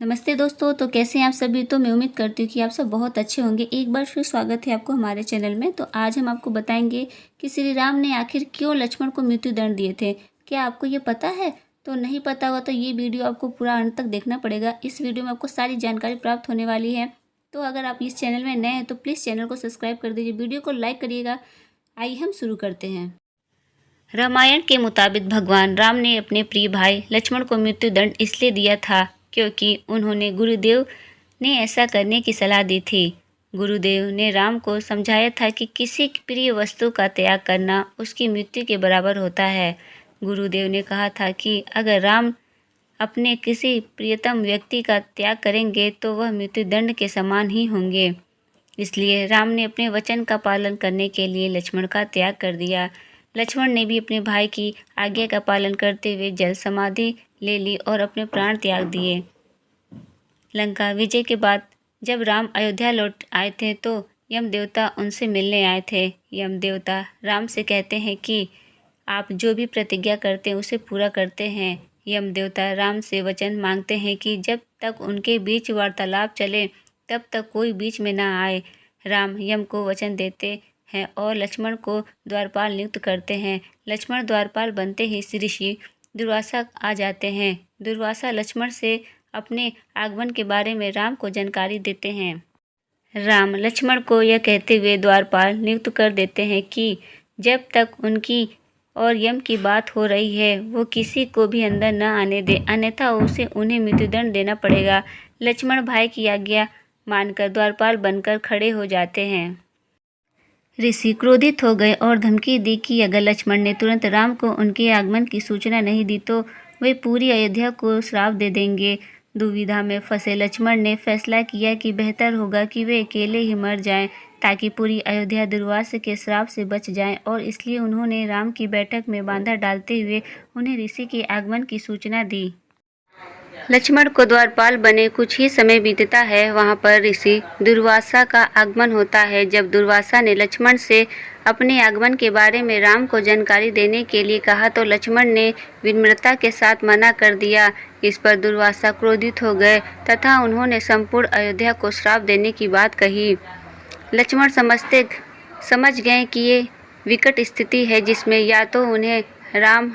नमस्ते दोस्तों। तो कैसे हैं आप सभी। तो मैं उम्मीद करती हूँ कि आप सब बहुत अच्छे होंगे। एक बार फिर स्वागत है आपको हमारे चैनल में। तो आज हम आपको बताएंगे कि श्री राम ने आखिर क्यों लक्ष्मण को मृत्युदंड दिए थे। क्या आपको ये पता है? तो नहीं पता होगा तो ये वीडियो आपको पूरा अंत तक देखना पड़ेगा। इस वीडियो में आपको सारी जानकारी प्राप्त होने वाली है। तो अगर आप इस चैनल में नए हैं तो प्लीज़ चैनल को सब्सक्राइब कर दीजिए, वीडियो को लाइक करिएगा। आइए हम शुरू करते हैं। रामायण के मुताबिक भगवान राम ने अपने प्रिय भाई लक्ष्मण को मृत्युदंड इसलिए दिया था क्योंकि उन्होंने गुरुदेव ने ऐसा करने की सलाह दी थी। गुरुदेव ने राम को समझाया था कि किसी प्रिय वस्तु का त्याग करना उसकी मृत्यु के बराबर होता है। गुरुदेव ने कहा था कि अगर राम अपने किसी प्रियतम व्यक्ति का त्याग करेंगे तो वह मृत्युदंड के समान ही होंगे। इसलिए राम ने अपने वचन का पालन करने के लिए लक्ष्मण का त्याग कर दिया। लक्ष्मण ने भी अपने भाई की आज्ञा का पालन करते हुए जल समाधि ले ली और अपने प्राण त्याग दिए। लंका विजय के बाद जब राम अयोध्या लौट आए थे तो यम देवता उनसे मिलने आए थे। यम देवता राम से कहते हैं कि आप जो भी प्रतिज्ञा करते हैं उसे पूरा करते हैं। यम देवता राम से वचन मांगते हैं कि जब तक उनके बीच वार्तालाप चले तब तक कोई बीच में ना आए। राम यम को वचन देते हैं और लक्ष्मण को द्वारपाल नियुक्त करते हैं। लक्ष्मण द्वारपाल बनते ही ऋषि दुर्वासा आ जाते हैं। दुर्वासा लक्ष्मण से अपने आगमन के बारे में राम को जानकारी देते हैं। राम लक्ष्मण को यह कहते हुए द्वारपाल नियुक्त कर देते हैं कि जब तक उनकी और यम की बात हो रही है वो किसी को भी अंदर न आने दे, अन्यथा उन्हें मृत्युदंड देना पड़ेगा। लक्ष्मण भाई की आज्ञा मानकर द्वारपाल बनकर खड़े हो जाते हैं। ऋषि क्रोधित हो गए और धमकी दी कि अगर लक्ष्मण ने तुरंत राम को उनके आगमन की सूचना नहीं दी तो वे पूरी अयोध्या को श्राप दे देंगे। दुविधा में फंसे लक्ष्मण ने फैसला किया कि बेहतर होगा कि वे अकेले ही मर जाएं ताकि पूरी अयोध्या दुर्वासा के श्राप से बच जाए, और इसलिए उन्होंने राम की बैठक में बाधा डालते हुए उन्हें ऋषि के आगमन की सूचना दी। लक्ष्मण को द्वारपाल बने कुछ ही समय बीतता है, वहां पर ऋषि दुर्वासा का आगमन होता है। जब दुर्वासा ने लक्ष्मण से अपने आगमन के बारे में राम को जानकारी देने के लिए कहा तो लक्ष्मण ने विनम्रता के साथ मना कर दिया। इस पर दुर्वासा क्रोधित हो गए तथा उन्होंने संपूर्ण अयोध्या को श्राप देने की बात कही। लक्ष्मण समझ गए कि ये विकट स्थिति है जिसमें या तो उन्हें राम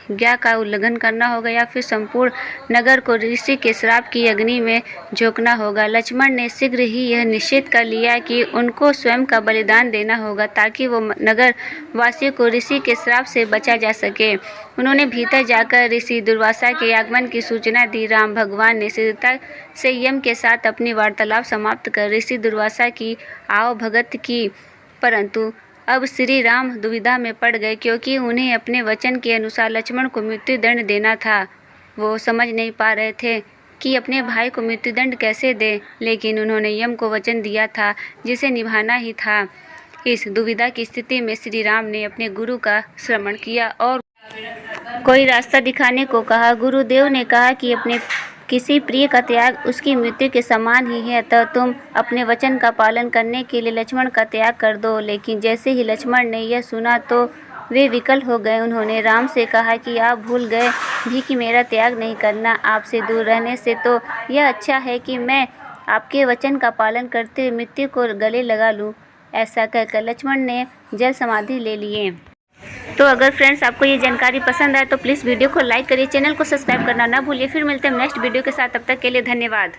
आज्ञा का उल्लंघन करना होगा या फिर संपूर्ण नगर को ऋषि के श्राप की अग्नि में झोंकना होगा। लक्ष्मण ने शीघ्र ही यह निश्चित कर लिया कि उनको स्वयं का बलिदान देना होगा ताकि वो नगर वासियों को ऋषि के श्राप से बचा जा सके। उन्होंने भीतर जाकर ऋषि दुर्वासा के आगमन की सूचना दी। राम भगवान ने शीघ्रता से यम के साथ अपनी वार्तालाप समाप्त कर ऋषि दुर्वासा की आवभगत की, परंतु अब श्री राम दुविधा में पड़ गए क्योंकि उन्हें अपने वचन के अनुसार लक्ष्मण को मृत्युदंड देना था। वो समझ नहीं पा रहे थे कि अपने भाई को मृत्युदंड कैसे दें, लेकिन उन्होंने यम को वचन दिया था जिसे निभाना ही था। इस दुविधा की स्थिति में श्री राम ने अपने गुरु का श्रवण किया और कोई रास्ता दिखाने को कहा। गुरुदेव ने कहा कि अपने किसी प्रिय का त्याग उसकी मृत्यु के समान ही है, अतः तुम अपने वचन का पालन करने के लिए लक्ष्मण का त्याग कर दो। लेकिन जैसे ही लक्ष्मण ने यह सुना तो वे विकल हो गए। उन्होंने राम से कहा कि आप भूल गए भी कि मेरा त्याग नहीं करना। आपसे दूर रहने से तो यह अच्छा है कि मैं आपके वचन का पालन करते हुए मृत्यु को गले लगा लूँ। ऐसा कहकर लक्ष्मण ने जल समाधि ले लिए। तो अगर फ्रेंड्स आपको ये जानकारी पसंद आए तो प्लीज़ वीडियो को लाइक करिए, चैनल को सब्सक्राइब करना ना भूलिए। फिर मिलते हैं नेक्स्ट वीडियो के साथ, तब तक के लिए धन्यवाद।